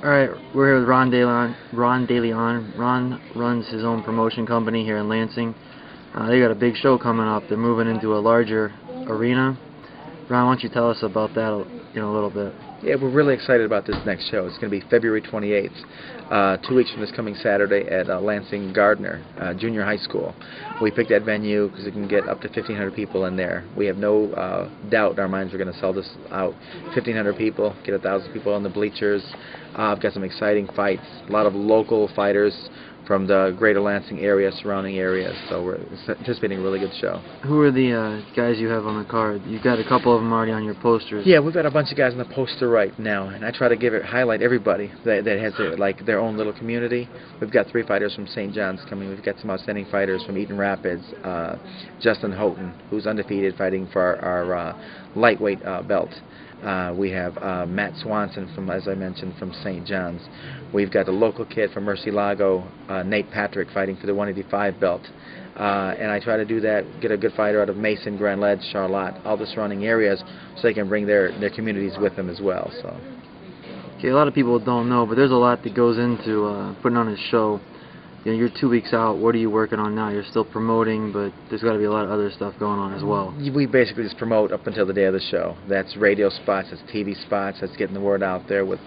All right, we're here with Ron Deleon. Ron runs his own promotion company here in Lansing. They got a big show coming up. They're moving into a larger arena. Ron, why don't you tell us about that a little bit? Yeah, we're really excited about this next show. It's going to be February 28th, 2 weeks from this coming Saturday at Lansing Gardner Junior High School. We picked that venue because it can get up to 1,500 people in there. We have no doubt in our minds we're going to sell this out. 1,500 people, get 1,000 people on the bleachers. I've got some exciting fights, a lot of local fighters from the greater Lansing area, surrounding areas, so we're anticipating a really good show. Who are the guys you have on the card? You've got a couple of them already on your posters. Yeah, we've got a bunch of guys on the poster right now, and I try to highlight everybody that has their own little community. We've got 3 fighters from St. John's coming. We've got some outstanding fighters from Eaton Rapids. Justin Houghton, who's undefeated, fighting for our lightweight belt. We have Matt Swanson, from, as I mentioned, from St. John's. We've got a local kid from Murcielago, Nate Patrick, fighting for the 185 belt. And I try to do that, get a good fighter out of Mason, Grand Ledge, Charlotte, all the surrounding areas, so they can bring their communities with them as well. So. Okay, a lot of people don't know, but there's a lot that goes into putting on a show. You know, you're 2 weeks out. What are you working on now? You're still promoting, but there's got to be a lot of other stuff going on as well. We basically just promote up until the day of the show. That's radio spots, that's TV spots, that's getting the word out there with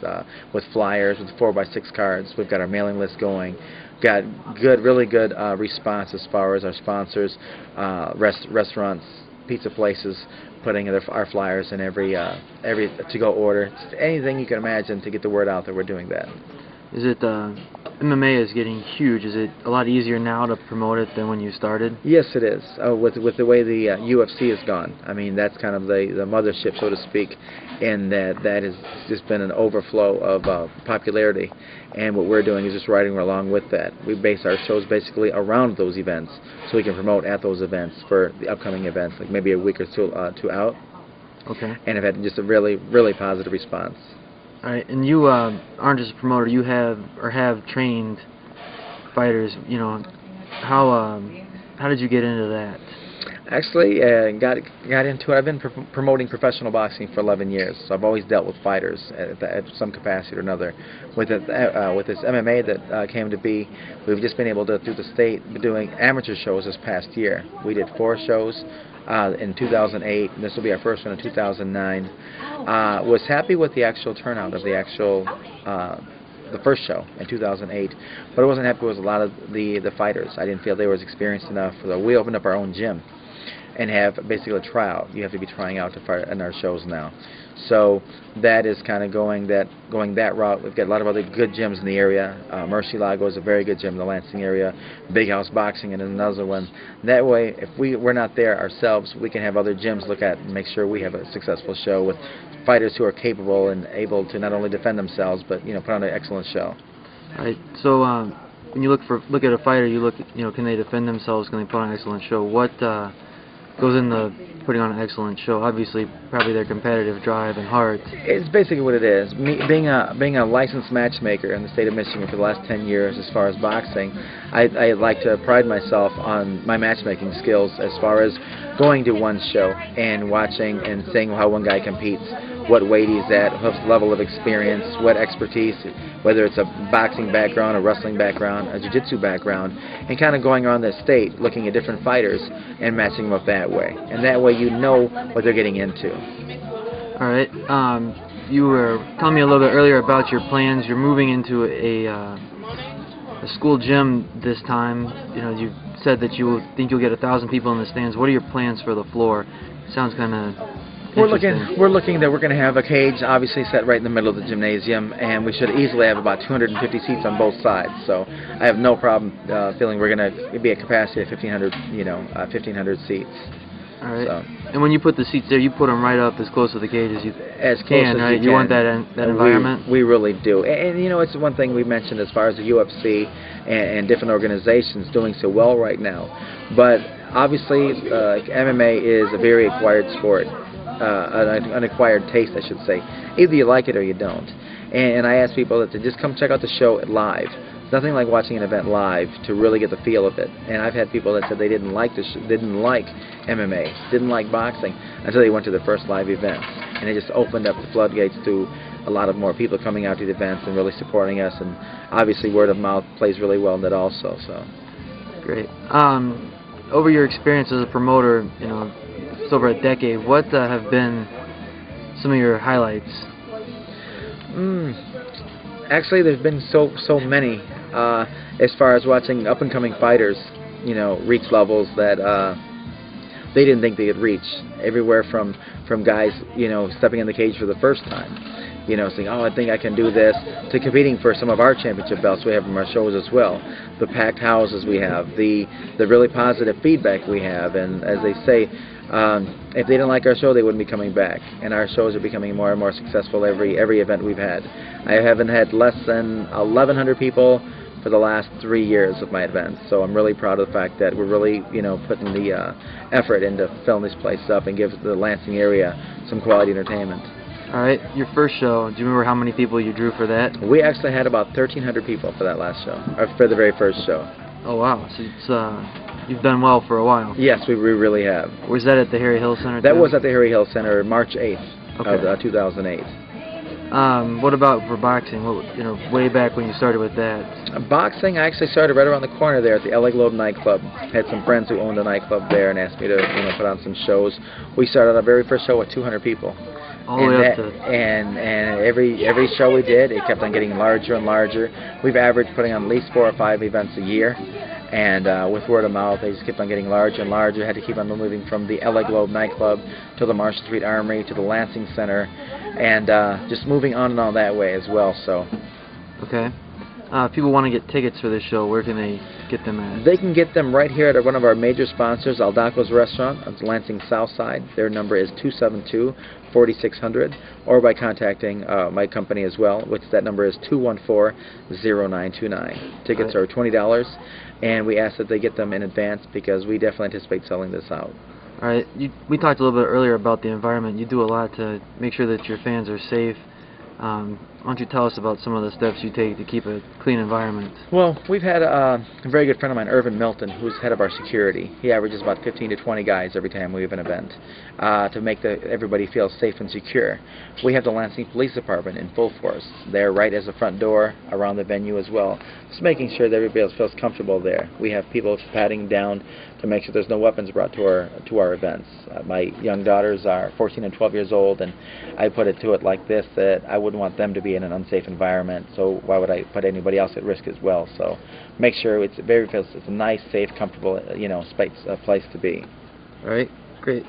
flyers, with 4x6 cards. We've got our mailing list going. Got really good response as far as our sponsors, restaurants, pizza places, putting our flyers in every to-go order. Just anything you can imagine to get the word out that we're doing that. Is it MMA is getting huge? Is it a lot easier now to promote it than when you started? Yes, it is. With the way the UFC has gone, I mean, that's kind of the mothership, so to speak, and that has just been an overflow of popularity. And what we're doing is just riding along with that. We base our shows basically around those events, so we can promote at those events for the upcoming events, like maybe a week or two out. Okay. And have had just a really positive response. All right, and you aren't just a promoter. You have trained fighters. You know, how did you get into that? Actually, got into it. I've been promoting professional boxing for 11 years, so I've always dealt with fighters at some capacity or another. With this MMA that came to be, we've just been able to, through the state, be doing amateur shows this past year. We did 4 shows in 2008, and this will be our first one in 2009. Was happy with the actual turnout of the first show in 2008, but I wasn't happy with a lot of the fighters. I didn't feel they were experienced enough. So we opened up our own gym and have basically a tryout. You have to be trying out to fight in our shows now. So that is kind of going that route. We've got a lot of other good gyms in the area. Murcielago is a very good gym in the Lansing area. Big House Boxing is another one. That way, if we're not there ourselves, we can have other gyms look at and make sure we have a successful show with fighters who are capable and able to not only defend themselves, but put on an excellent show. All right. So when you look at a fighter, you look at can they defend themselves? Can they put on an excellent show? What goes into putting on an excellent show? Obviously, probably their competitive drive and heart. It's basically what it is. Me, being a licensed matchmaker in the state of Michigan for the last 10 years as far as boxing, I like to pride myself on my matchmaking skills as far as going to one show and watching and seeing how one guy competes, what weight he's at, what level of experience, what expertise, whether it's a boxing background, a wrestling background, a jiu-jitsu background, and kind of going around the state looking at different fighters and matching them up that way. And that way you know what they're getting into. All right. You were telling me a little bit earlier about your plans. You're moving into a school gym this time. You said that you think you'll get 1,000 people in the stands. What are your plans for the floor? Sounds kind of We're looking that we're going to have a cage obviously set right in the middle of the gymnasium, and we should easily have about 250 seats on both sides. So I have no problem feeling we're going to be a capacity of 1,500 seats. All right. So. And when you put the seats there, you put them right up as close to the cage as you can, right? You want that environment? We really do. And it's one thing we mentioned as far as the UFC and different organizations doing so well right now. But obviously, MMA is a very acquired sport. An acquired taste, I should say. Either you like it or you don't. And I ask people to just come check out the show live. It's nothing like watching an event live to really get the feel of it. And I've had people that said they didn't like didn't like MMA, didn't like boxing until they went to the first live event, and it just opened up the floodgates to a lot of more people coming out to the events and really supporting us, and obviously word of mouth plays really well in that also. So. Great. Over your experience as a promoter, you know, it's over a decade. What have been some of your highlights? Actually, there's been so many as far as watching up and coming fighters, you know, reach levels that they didn't think they could reach. Everywhere from guys, you know, stepping in the cage for the first time, you know, saying, "Oh, I think I can do this," to competing for some of our championship belts we have from our shows as well. The packed houses we have, the really positive feedback we have, and as they say, if they didn't like our show, they wouldn't be coming back. And our shows are becoming more and more successful every event we've had. I haven't had less than 1,100 people for the last 3 years of my events, so I'm really proud of the fact that we're really, you know, putting the effort into filling this place up and give the Lansing area some quality entertainment. All right, your first show, do you remember how many people you drew for that? We actually had about 1,300 people for that last show, or for the very first show. Oh wow, so it's, you've done well for a while. Yes, we really have. Was that at the Harry Hill Center? That too? was at the Harry Hill Center, March 8th Okay. of 2008. What about for boxing? What, you know, way back when you started with that? Boxing, I actually started right around the corner there at the LA Globe nightclub. Had some friends who owned a nightclub there and asked me to, you know, put on some shows. We started our very first show with 200 people. All the way up to... And every show we did, it kept on getting larger and larger. We've averaged putting on at least 4 or 5 events a year. And with word of mouth, they just kept on getting larger and larger. Had to keep on moving from the LA Globe nightclub to the Marshall Street Armory to the Lansing Center, and just moving on and on that way as well. So. Okay. If people want to get tickets for this show, where can they get them at? They can get them right here at one of our major sponsors, Aldaco's Restaurant on Lansing South Side. Their number is 272-4600, or by contacting my company as well, which that number is 214-0929. Tickets are $20, and we ask that they get them in advance because we definitely anticipate selling this out. All right. We talked a little bit earlier about the environment. You do a lot to make sure that your fans are safe. Why don't you tell us about some of the steps you take to keep a clean environment? Well, we've had a very good friend of mine, Irvin Milton, who's head of our security. He averages about 15 to 20 guys every time we have an event to make everybody feel safe and secure. We have the Lansing Police Department in full force. They're right as the front door around the venue as well, just making sure that everybody else feels comfortable there. We have people patting down to make sure there's no weapons brought to our events. My young daughters are 14 and 12 years old, and I put it to it like this, that I wouldn't want them to be in an unsafe environment, so why would I put anybody else at risk as well? So make sure it's a nice, safe, comfortable, you know, place to be. All right, great.